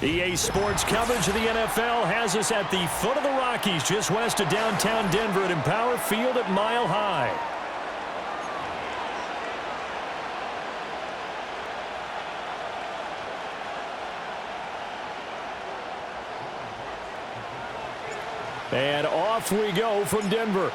EA Sports coverage of the NFL has us at the foot of the Rockies, just west of downtown Denver at Empower Field at Mile High. And off we go from Denver.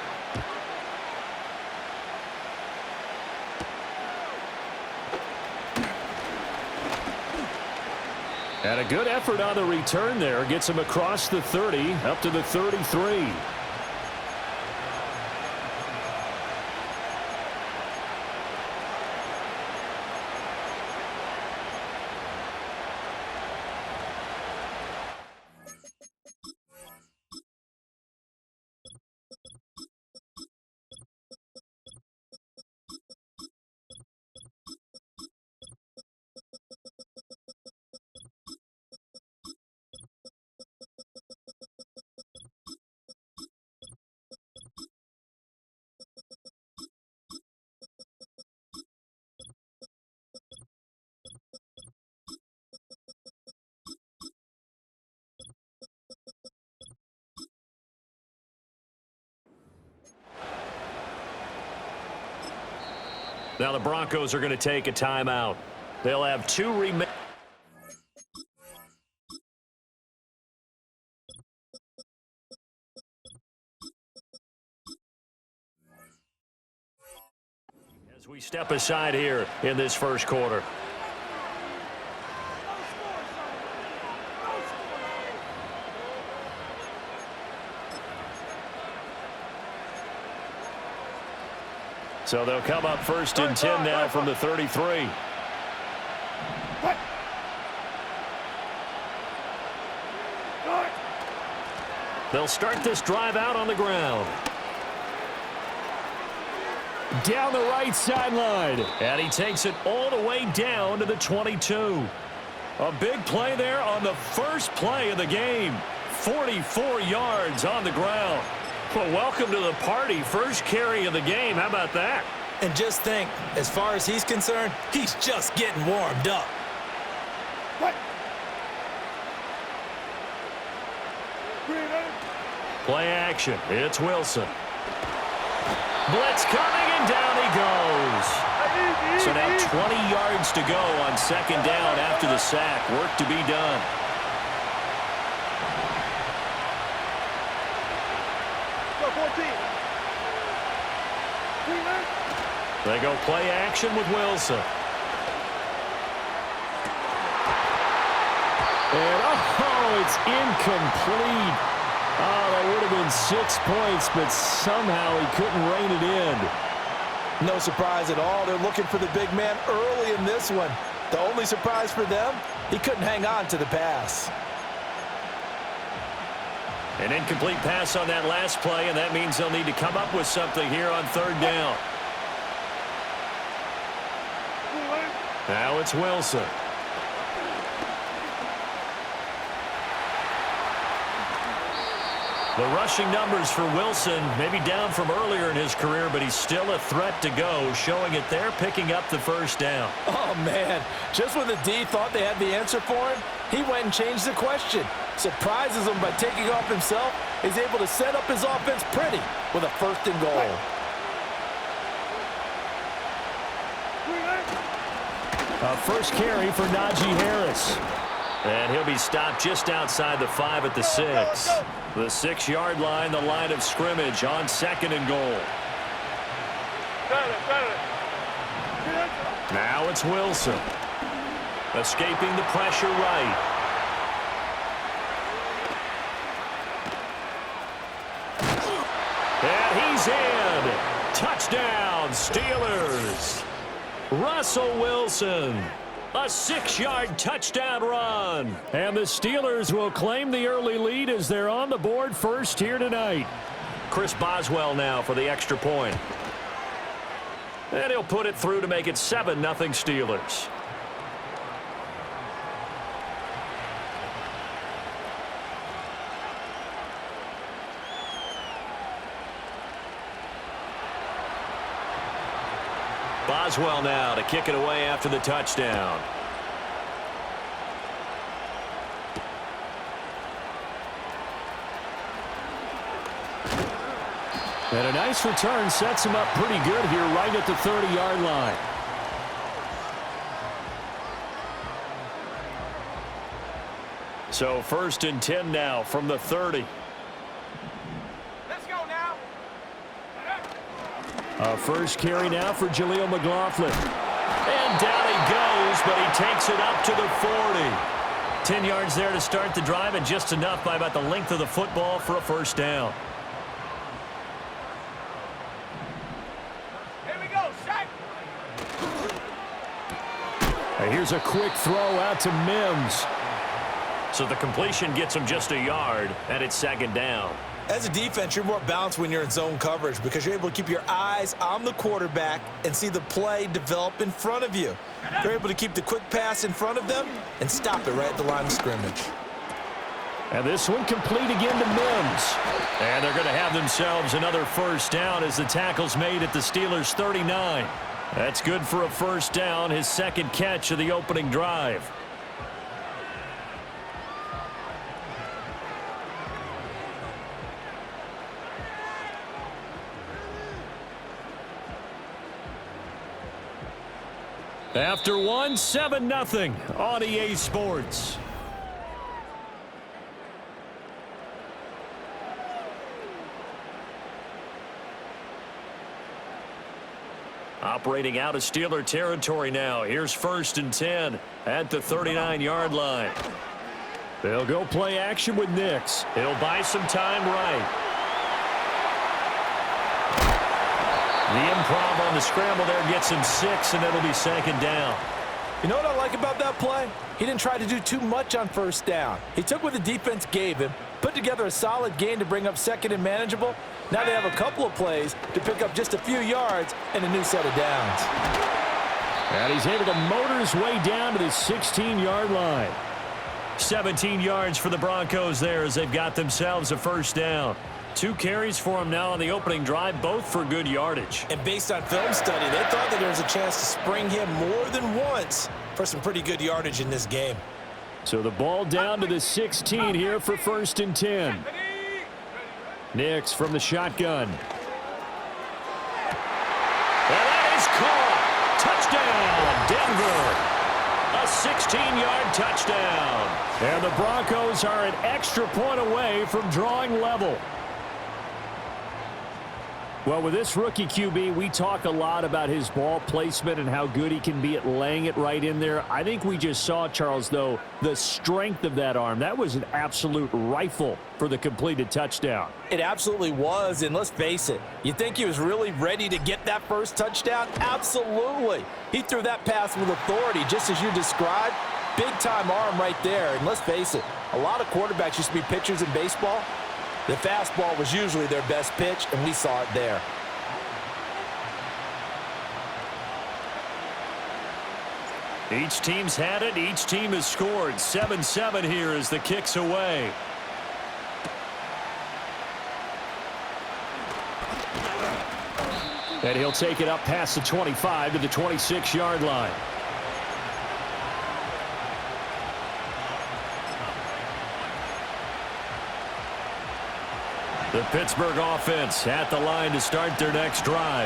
And a good effort on the return there. Gets him across the 30, up to the 33. Now the Broncos are going to take a timeout. They'll have two remaining. As we step aside here in this first quarter. So they'll come up first and 10 now from the 33. They'll start this drive out on the ground. Down the right sideline. And he takes it all the way down to the 22. A big play there on the first play of the game. 44 yards on the ground. Well, welcome to the party. First carry of the game. How about that? And just think, as far as he's concerned, he's just getting warmed up. Play action. It's Wilson. Blitz coming, and down he goes. So now 20 yards to go on second down after the sack. Work to be done. They go play action with Wilson. And, oh, it's incomplete. Oh, that would have been 6 points, but somehow he couldn't rein it in. No surprise at all. They're looking for the big man early in this one. The only surprise for them, he couldn't hang on to the pass. An incomplete pass on that last play, and that means they'll need to come up with something here on third down. Now it's Wilson. The rushing numbers for Wilson maybe down from earlier in his career, but he's still a threat to go, showing it there, picking up the first down. Oh, man. Just when the D thought they had the answer for him, he went and changed the question. Surprises him by taking off himself. He's able to set up his offense pretty with a first and goal. A first carry for Najee Harris. And he'll be stopped just outside the 5 at the 6. The 6-yard line, the line of scrimmage on second and goal. Now it's Wilson. Escaping the pressure right. And he's in. Touchdown, Steelers. Russell Wilson. A 6-yard touchdown run. And the Steelers will claim the early lead as they're on the board first here tonight. Chris Boswell now for the extra point. And he'll put it through to make it 7-0 Steelers. Boswell now to kick it away after the touchdown. And a nice return sets him up pretty good here right at the 30-yard line. So 1st and 10 now from the 30. Let's go now. A first carry now for Jaleel McLaughlin. And down he goes, but he takes it up to the 40. 10 yards there to start the drive, and just enough by about the length of the football for a first down. Here we go, Shaq. And here's a quick throw out to Mims. So the completion gets him just a yard, and it's 2nd down. As a defense, you're more balanced when you're in zone coverage because you're able to keep your eyes on the quarterback and see the play develop in front of you. You're able to keep the quick pass in front of them and stop it right at the line of scrimmage. And this one complete again to Mims. And they're going to have themselves another first down as the tackle's made at the Steelers' 39. That's good for a first down, his 2nd catch of the opening drive. After 1, 7-0 on EA Sports. Operating out of Steeler territory now. Here's 1st and 10 at the 39-yard line. They'll go play action with Nix. He'll buy some time right. The improv on the scramble there gets him 6, and it'll be 2nd down. You know what I like about that play? He didn't try to do too much on first down. He took what the defense gave him, put together a solid gain to bring up 2nd and manageable. Now they have a couple of plays to pick up just a few yards and a new set of downs. And he's able to motor his way down to the 16-yard line. 17 yards for the Broncos there as they've got themselves a first down. 2 carries for him now on the opening drive, both for good yardage. And based on film study, they thought that there was a chance to spring him more than once for some pretty good yardage in this game. So the ball down to the 16 here for 1st and 10. Nix from the shotgun. And that is caught. Touchdown, Denver. A 16-yard touchdown. And the Broncos are an extra point away from drawing level. Well, with this rookie QB, we talk a lot about his ball placement and how good he can be at laying it right in there. I think we just saw, Charles, though, the strength of that arm. That was an absolute rifle for the completed touchdown. It absolutely was, and let's face it, you think he was really ready to get that first touchdown? Absolutely. He threw that pass with authority, just as you described. Big-time arm right there, and let's face it, a lot of quarterbacks used to be pitchers in baseball. The fastball was usually their best pitch, and we saw it there. Each team's had it. Each team has scored. 7-7 here as the kick's away. And he'll take it up past the 25 to the 26-yard line. The Pittsburgh offense at the line to start their next drive.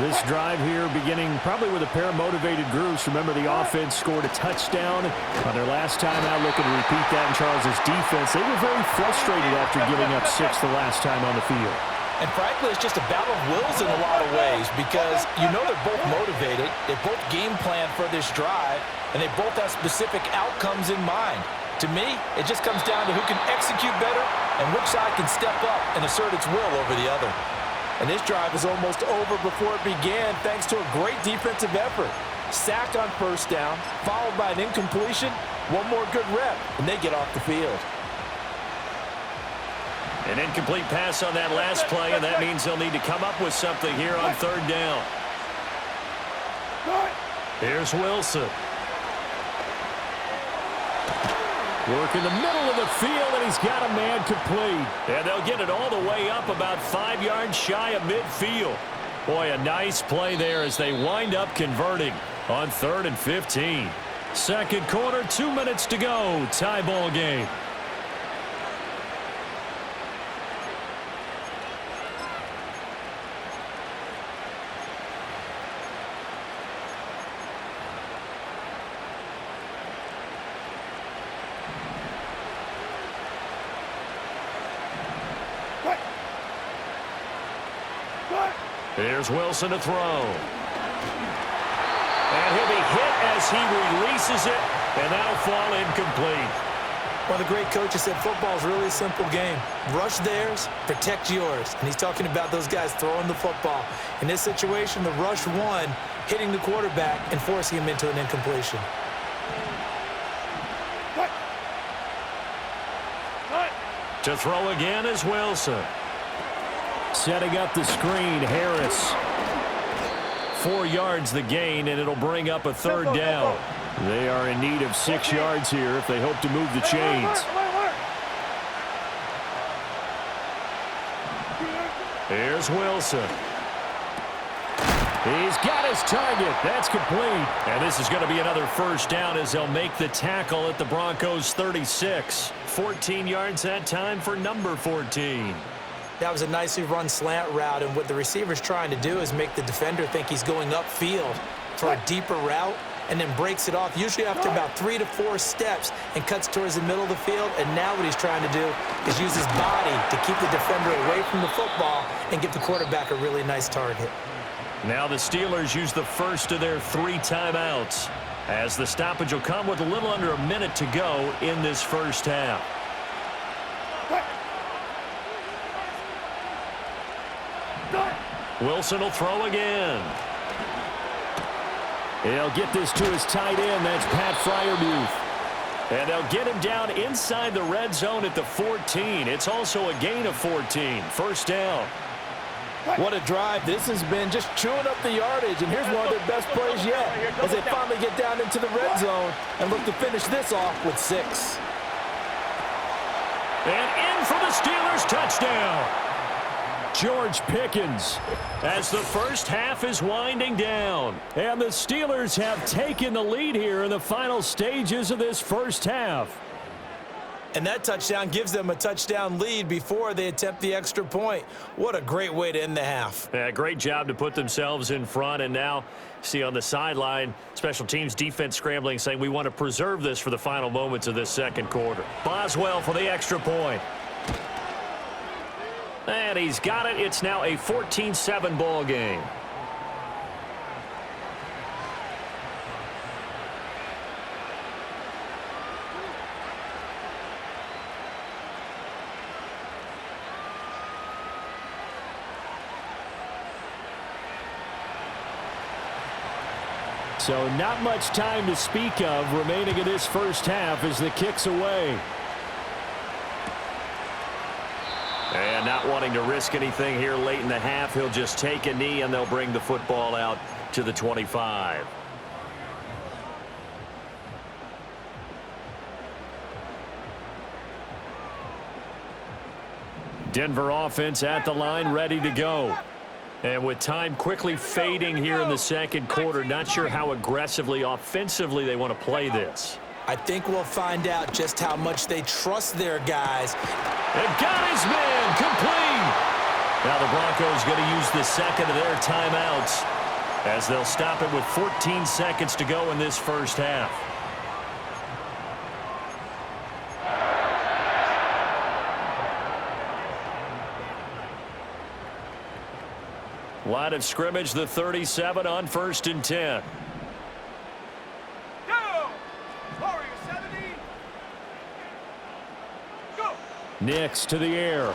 This drive here beginning probably with a pair of motivated groups. Remember, the offense scored a touchdown on their last time out, looking to repeat that in Charles's defense. They were very frustrated after giving up 6 the last time on the field. And frankly, it's just a battle of wills in a lot of ways because you know they're both motivated, they both game plan for this drive, and they both have specific outcomes in mind. To me, it just comes down to who can execute better and which side can step up and assert its will over the other. And this drive is almost over before it began thanks to a great defensive effort. Sack on first down, followed by an incompletion, one more good rep, and they get off the field. An incomplete pass on that last play, and that means they'll need to come up with something here on 3rd down. Here's Wilson. Work in the middle of the field, and he's got a man complete. And they'll get it all the way up about 5 yards shy of midfield. Boy, a nice play there as they wind up converting on 3rd and 15. Second quarter, 2 minutes to go. Tie ball game. Here's Wilson to throw. And he'll be hit as he releases it, and that'll fall incomplete. One of the great coaches said football is really a simple game. Rush theirs, protect yours. And he's talking about those guys throwing the football. In this situation, the rush one, hitting the quarterback and forcing him into an incompletion. To throw again is Wilson. Setting up the screen, Harris. 4 yards the gain, and it'll bring up a third down. They are in need of 6 yards here if they hope to move the chains. Here's Wilson. He's got his target. That's complete. And this is going to be another first down as they'll make the tackle at the Broncos' 36. 14 yards that time for number 14. That was a nicely run slant route, and what the receiver's trying to do is make the defender think he's going upfield for a deeper route and then breaks it off, usually after about 3 to 4 steps, and cuts towards the middle of the field. And now what he's trying to do is use his body to keep the defender away from the football and give the quarterback a really nice target. Now the Steelers use the first of their 3 timeouts, as the stoppage will come with a little under a minute to go in this first half. Wilson will throw again. He'll get this to his tight end. That's Pat Freiermuth. And they'll get him down inside the red zone at the 14. It's also a gain of 14. First down. What a drive. This has been just chewing up the yardage, and here's one of their best plays yet as they finally get down into the red zone and look to finish this off with 6. And in for the Steelers touchdown. George Pickens as the first half is winding down. And the Steelers have taken the lead here in the final stages of this first half. And that touchdown gives them a touchdown lead before they attempt the extra point. What a great way to end the half. Yeah, great job to put themselves in front. And now, see on the sideline, special teams defense scrambling, saying we want to preserve this for the final moments of this second quarter. Boswell for the extra point. And he's got it. It's now a 14-7 ball game. So not much time to speak of remaining in this first half as the kick's away. And not wanting to risk anything here late in the half, he'll just take a knee and they'll bring the football out to the 25. Denver offense at the line, ready to go. And with time quickly fading here in the second quarter, not sure how aggressively, offensively they want to play this. I think we'll find out just how much they trust their guys. And got his man complete. Now the Broncos going to use the second of their timeouts as they'll stop it with 14 seconds to go in this first half. Line of scrimmage, the 37 on 1st and 10. Nix to the air.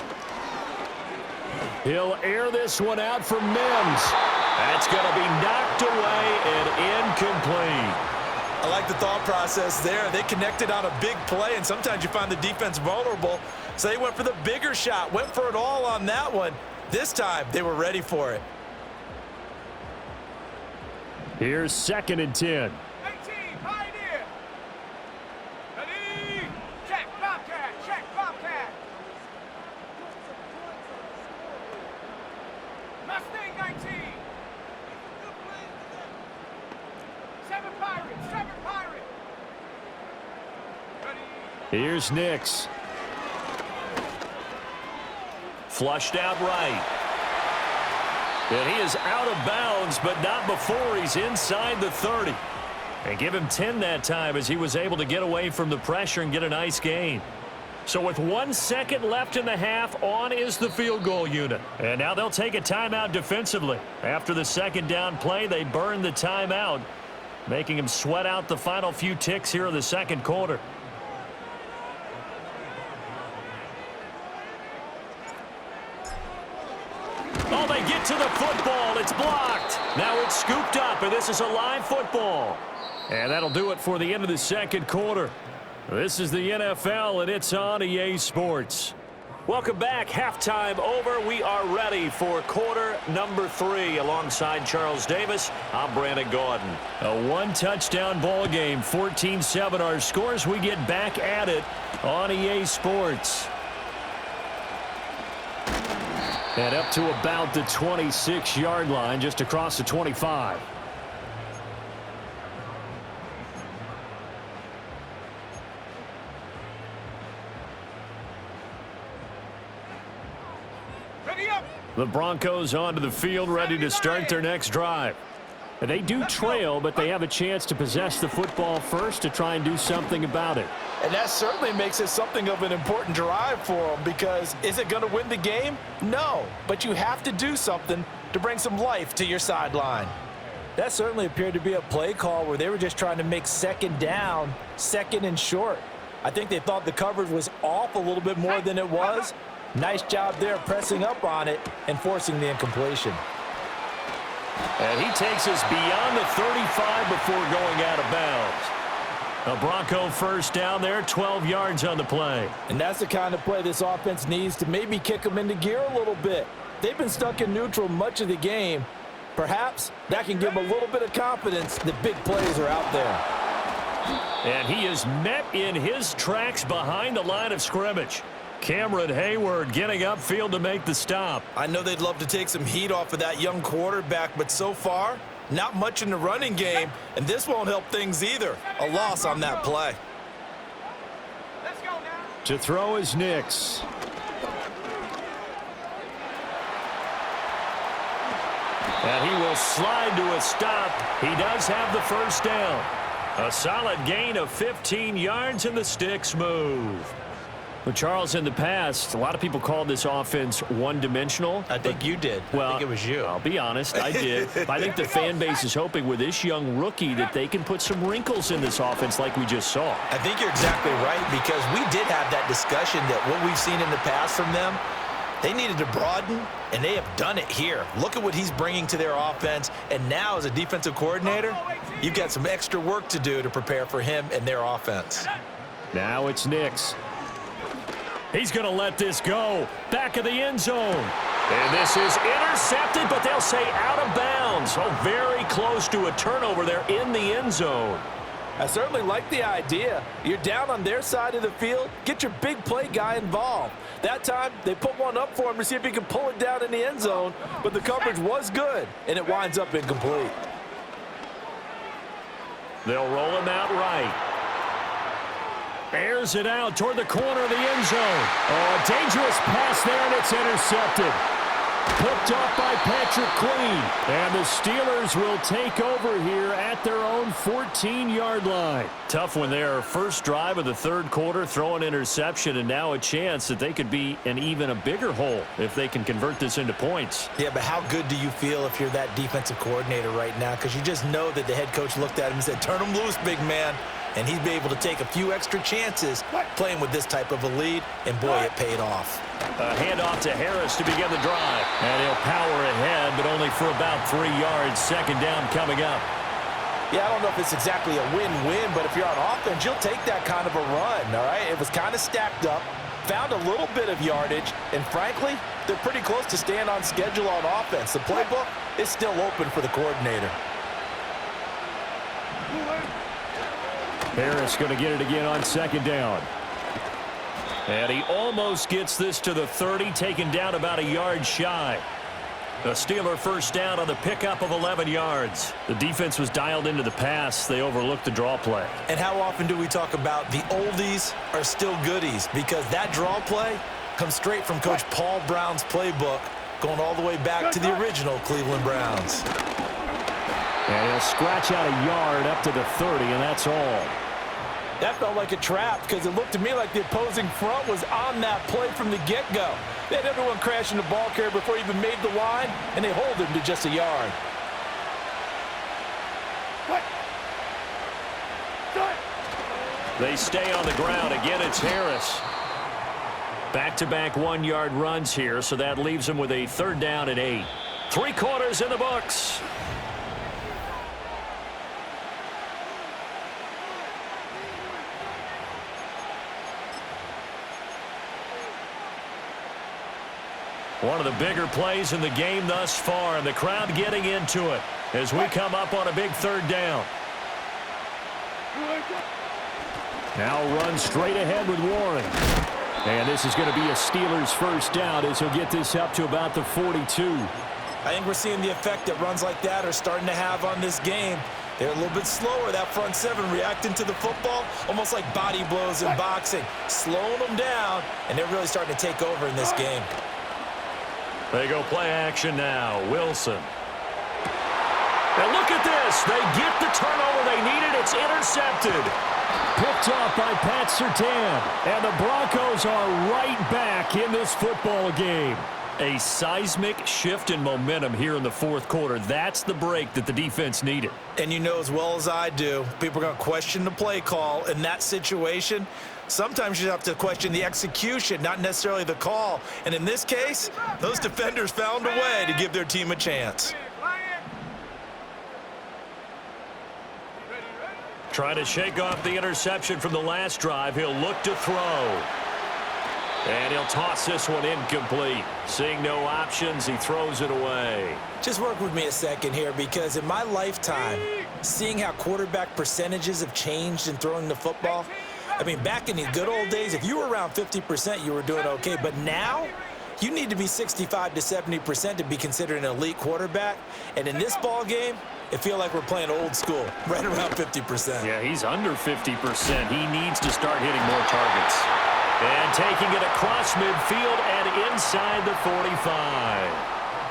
He'll air this one out for Mims. That's going to be knocked away and incomplete. I like the thought process there. They connected on a big play, and sometimes you find the defense vulnerable. So they went for the bigger shot, went for it all on that one. This time, they were ready for it. Here's 2nd and 10. Here's Nix. Flushed out right. And he is out of bounds, but not before he's inside the 30. And give him 10 that time as he was able to get away from the pressure and get a nice gain. So with 1 second left in the half, on is the field goal unit. And now they'll take a timeout defensively. After the second down play, they burn the timeout, making them sweat out the final few ticks here in the second quarter. Oh, they get to the football. It's blocked. Now it's scooped up, and this is a live football. And that'll do it for the end of the second quarter. This is the NFL, and it's on EA Sports. Welcome back. Halftime over. We are ready for quarter number 3. Alongside Charles Davis, I'm Brandon Gordon. A one-touchdown ball game, 14-7 our scores. We get back at it on EA Sports. And up to about the 26-yard line, just across the 25. The Broncos onto the field, ready to start their next drive. And they do trail, but they have a chance to possess the football first to try and do something about it. And that certainly makes it something of an important drive for them, because is it going to win the game? No, but you have to do something to bring some life to your sideline. That certainly appeared to be a play call where they were just trying to make second down, second and short. I think they thought the coverage was off a little bit more than it was. Nice job there pressing up on it and forcing the incompletion. And he takes us beyond the 35 before going out of bounds. A Bronco first down there, 12 yards on the play. And that's the kind of play this offense needs to maybe kick them into gear a little bit. They've been stuck in neutral much of the game. Perhaps that can give them a little bit of confidence that big plays are out there. And he is met in his tracks behind the line of scrimmage. Cameron Hayward getting upfield to make the stop. I know they'd love to take some heat off of that young quarterback, but so far, not much in the running game, and this won't help things either. A loss on that play. Let's go now. To throw is Nix. And he will slide to a stop. He does have the first down. A solid gain of 15 yards, and the sticks move. Well, Charles, in the past, a lot of people called this offense one-dimensional. I think you did. Well, I think it was you. I'll be honest, I did. I think the fan base is hoping with this young rookie that they can put some wrinkles in this offense like we just saw. I think you're exactly right, because we did have that discussion that what we've seen in the past from them, they needed to broaden, and they have done it here. Look at what he's bringing to their offense, and now as a defensive coordinator, you've got some extra work to do to prepare for him and their offense. Now it's Nix. He's going to let this go. Back of the end zone. And this is intercepted, but they'll say out of bounds. Oh, very close to a turnover there in the end zone. I certainly like the idea. You're down on their side of the field. Get your big play guy involved. That time, they put one up for him to see if he can pull it down in the end zone, but the coverage was good, and it winds up incomplete. They'll roll him out right. Airs it out toward the corner of the end zone. Oh, a dangerous pass there, and it's intercepted. Picked off by Patrick Queen. And the Steelers will take over here at their own 14-yard line. Tough one there. First drive of the third quarter, throw an interception, and now a chance that they could be in even a bigger hole if they can convert this into points. Yeah, but how good do you feel if you're that defensive coordinator right now? Because you just know that the head coach looked at him and said, turn him loose, big man. And he'd be able to take a few extra chances playing with this type of a lead, and boy, it paid off. A handoff to Harris to begin the drive. And he'll power ahead, but only for about 3 yards. Second down coming up. Yeah, I don't know if it's exactly a win-win, but if you're on offense, you'll take that kind of a run, all right? It was kind of stacked up, found a little bit of yardage, and frankly, they're pretty close to staying on schedule on offense. The playbook is still open for the coordinator. Harris going to get it again on second down. And he almost gets this to the 30, taken down about a yard shy. A Steeler first down on the pickup of 11 yards. The defense was dialed into the pass. They overlooked the draw play. And how often do we talk about the oldies are still goodies? Because that draw play comes straight from Coach Paul Brown's playbook, going all the way back to the original Cleveland Browns. And he'll scratch out a yard up to the 30, and that's all. That felt like a trap because it looked to me like the opposing front was on that play from the get-go. They had everyone crashing the ball carrier before he even made the line, and they hold him to just a yard. They stay on the ground. Again, it's Harris. Back-to-back one-yard runs here, so that leaves them with a 3rd down and 8. 3 quarters in the books. One of the bigger plays in the game thus far, and the crowd getting into it as we come up on a big 3rd down. Now run straight ahead with Warren. And this is going to be a Steelers 1st down as he'll get this up to about the 42. I think we're seeing the effect that runs like that are starting to have on this game. They're a little bit slower, that front 7, reacting to the football, almost like body blows in boxing, slowing them down, and they're really starting to take over in this game. They go play action now. Wilson. Now look at this. They get the turnover they needed. It's intercepted. Picked off by Pat Surtain. And the Broncos are right back in this football game. A seismic shift in momentum here in the 4th quarter. That's the break that the defense needed. And you know as well as I do, people are going to question the play call in that situation. Sometimes you have to question the execution, not necessarily the call. And in this case, those defenders found a way to give their team a chance. Trying to shake off the interception from the last drive. He'll look to throw. And he'll toss this one incomplete. Seeing no options, he throws it away. Just work with me a second here, because in my lifetime, seeing how quarterback percentages have changed in throwing the football, I mean, back in the good old days, if you were around 50%, you were doing okay. But now, you need to be 65 to 70% to be considered an elite quarterback. And in this ball game, it feels like we're playing old school, right around 50%. Yeah, he's under 50%. He needs to start hitting more targets. And taking it across midfield and inside the 45.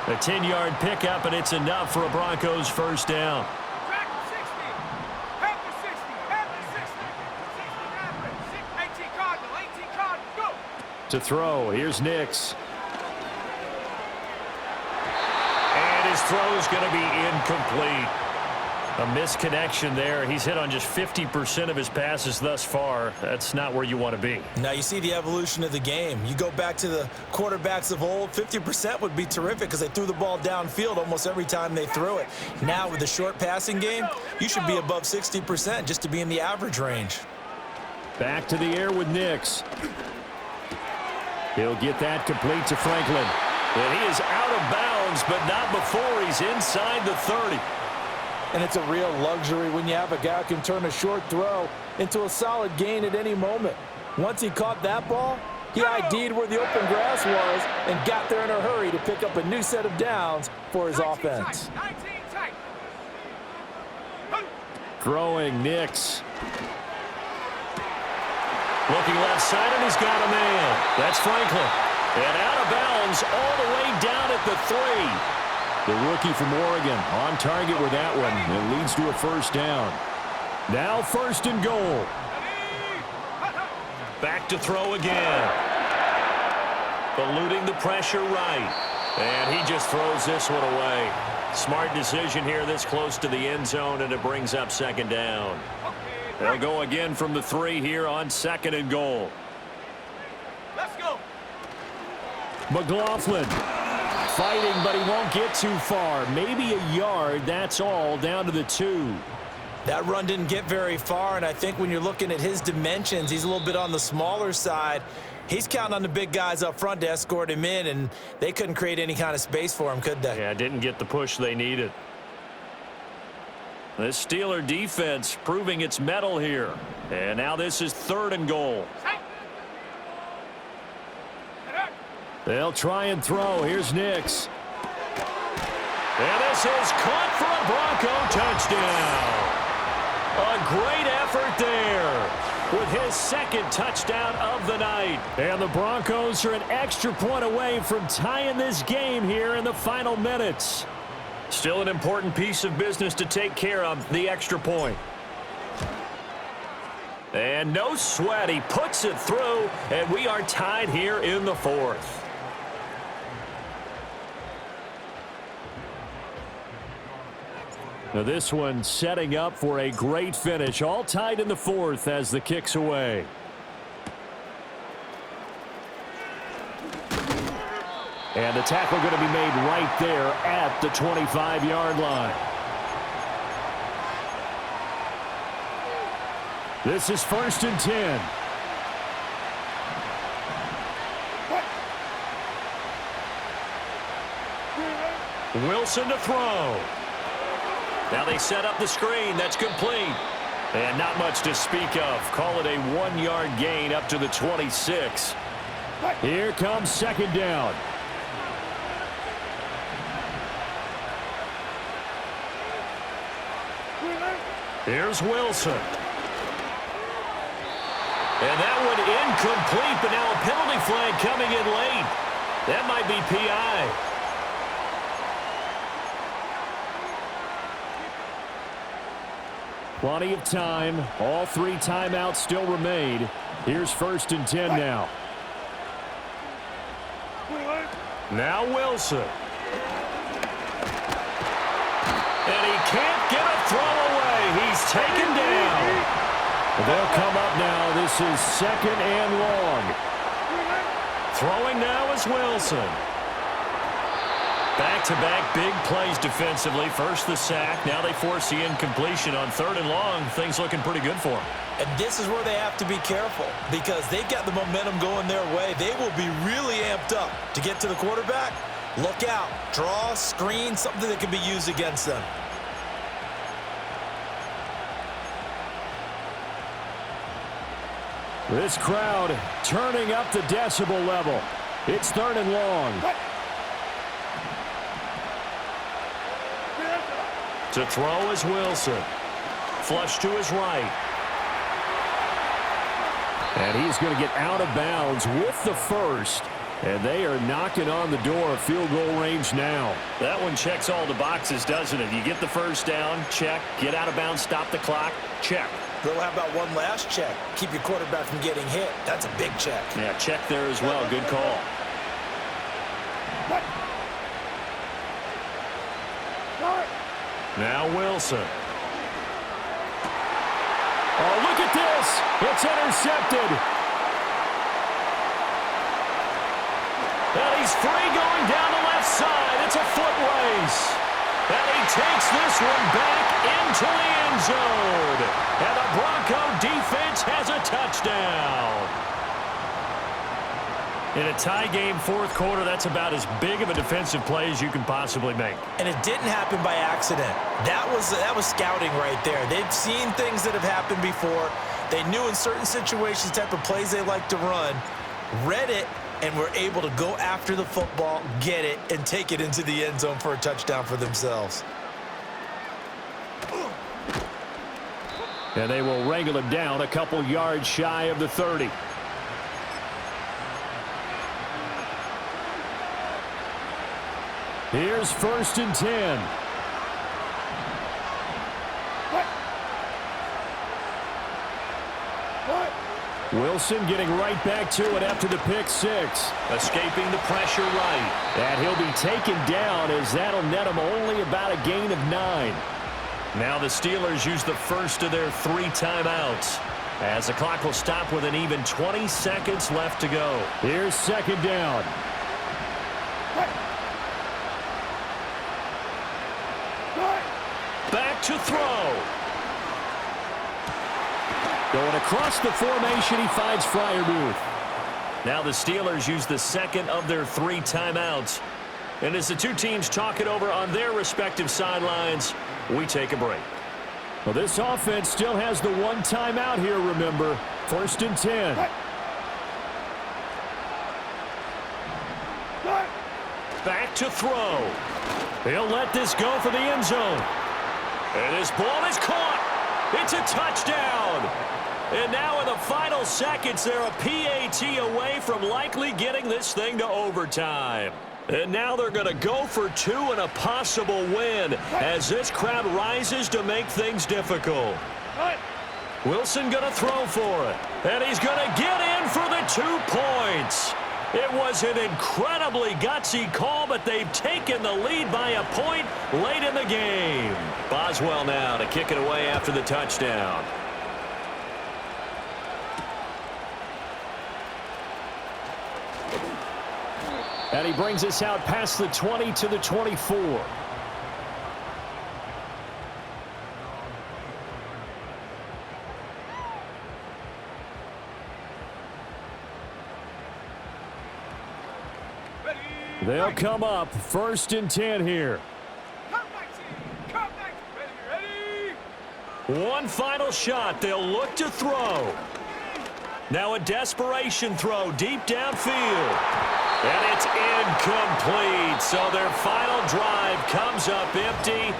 A 10-yard pickup, and it's enough for a Broncos 1st down. To throw, here's Nix. And his throw's going to be incomplete. A misconnection there. He's hit on just 50% of his passes thus far. That's not where you want to be. Now you see the evolution of the game. You go back to the quarterbacks of old, 50% would be terrific because they threw the ball downfield almost every time they threw it. Now with the short passing game, you should be above 60% just to be in the average range. Back to the air with Nix. He'll get that complete to Franklin. And he is out of bounds, but not before he's inside the 30. And it's a real luxury when you have a guy who can turn a short throw into a solid gain at any moment. Once he caught that ball, he ID'd where the open grass was and got there in a hurry to pick up a new set of downs for his offense. Throwing Nix. Looking left side, and he's got a man. That's Franklin. And out of bounds all the way down at the 3. The rookie from Oregon on target with that one. It leads to a 1st down. Now 1st and goal. Back to throw again. Eluding the pressure right. And he just throws this one away. Smart decision here this close to the end zone, and it brings up 2nd down. They'll go again from the 3 here on 2nd and goal. Let's go. McLaughlin fighting, but he won't get too far. Maybe a yard, that's all, down to the 2. That run didn't get very far, and I think when you're looking at his dimensions, he's a little bit on the smaller side. He's counting on the big guys up front to escort him in, and they couldn't create any kind of space for him, could they? Yeah, didn't get the push they needed. This Steeler defense proving its mettle here. And now this is 3rd and goal. They'll try and throw. Here's Nix. And this is caught for a Bronco touchdown. A great effort there with his 2nd touchdown of the night. And the Broncos are an extra point away from tying this game here in the final minutes. Still an important piece of business to take care of, the extra point. And no sweat. He puts it through, and we are tied here in the fourth. Now this one setting up for a great finish. All tied in the fourth as the kick's away. And the tackle going to be made right there at the 25-yard line. This is 1st and 10. Wilson to throw. Now they set up the screen. That's complete. And not much to speak of. Call it a 1-yard gain up to the 26. Here comes 2nd down. Here's Wilson. And that one incomplete, but now a penalty flag coming in late. That might be PI. Plenty of time. All 3 timeouts still remain. Here's 1st and 10 now. Now Wilson. And he can't get a throw away. He's taken down. They'll come up now. This is 2nd and long. Throwing now is Wilson. Back-to-back big plays defensively. First the sack. Now they force the incompletion on 3rd and long. Things looking pretty good for them. And this is where they have to be careful because they've got the momentum going their way. They will be really amped up to get to the quarterback. Look out. Draw, screen, something that can be used against them. This crowd turning up the decibel level. It's 3rd and long. To throw is Wilson. Flush to his right. And he's going to get out of bounds with the first. And they are knocking on the door of field goal range now. That one checks all the boxes, doesn't it? You get the first down, check. Get out of bounds, stop the clock, check. Well, how about one last check? Keep your quarterback from getting hit. That's a big check. Yeah, check there as well. Good call. Now Wilson. Oh, look at this. It's intercepted. And he's free going down the left side. It's a foot race. And he takes this one back into the end zone. And the Bronco defense has a touchdown. In a tie game, 4th quarter, that's about as big of a defensive play as you can possibly make. And it didn't happen by accident. That was scouting right there. They've seen things that have happened before. They knew in certain situations the type of plays they like to run, read it, and were able to go after the football, get it, and take it into the end zone for a touchdown for themselves. And they will wrangle him down a couple yards shy of the 30. Here's 1st and 10. Wilson getting right back to it after the pick 6. Escaping the pressure right. And he'll be taken down as that'll net him only about a gain of 9. Now the Steelers use the first of their 3 timeouts as the clock will stop with an even 20 seconds left to go. Here's 2nd down. Back to throw. Going across the formation, he finds Freiermuth. Now the Steelers use the 2nd of their 3 timeouts. And as the 2 teams talk it over on their respective sidelines, we take a break. Well, this offense still has the 1 timeout here, remember. 1st and 10. Back to throw. He'll let this go for the end zone. And this ball is caught. It's a touchdown. And now in the final seconds, they're a PAT away from likely getting this thing to overtime. And now they're going to go for 2 and a possible win as this crowd rises to make things difficult. Wilson going to throw for it. And he's going to get in for the 2 points. It was an incredibly gutsy call, but they've taken the lead by a point late in the game. Boswell now to kick it away after the touchdown. And he brings us out past the 20 to the 24. They'll come up 1st and 10 here. Come back, team. Come back. Ready. One final shot. They'll look to throw. Now a desperation throw deep downfield. And it's incomplete. So their final drive comes up empty.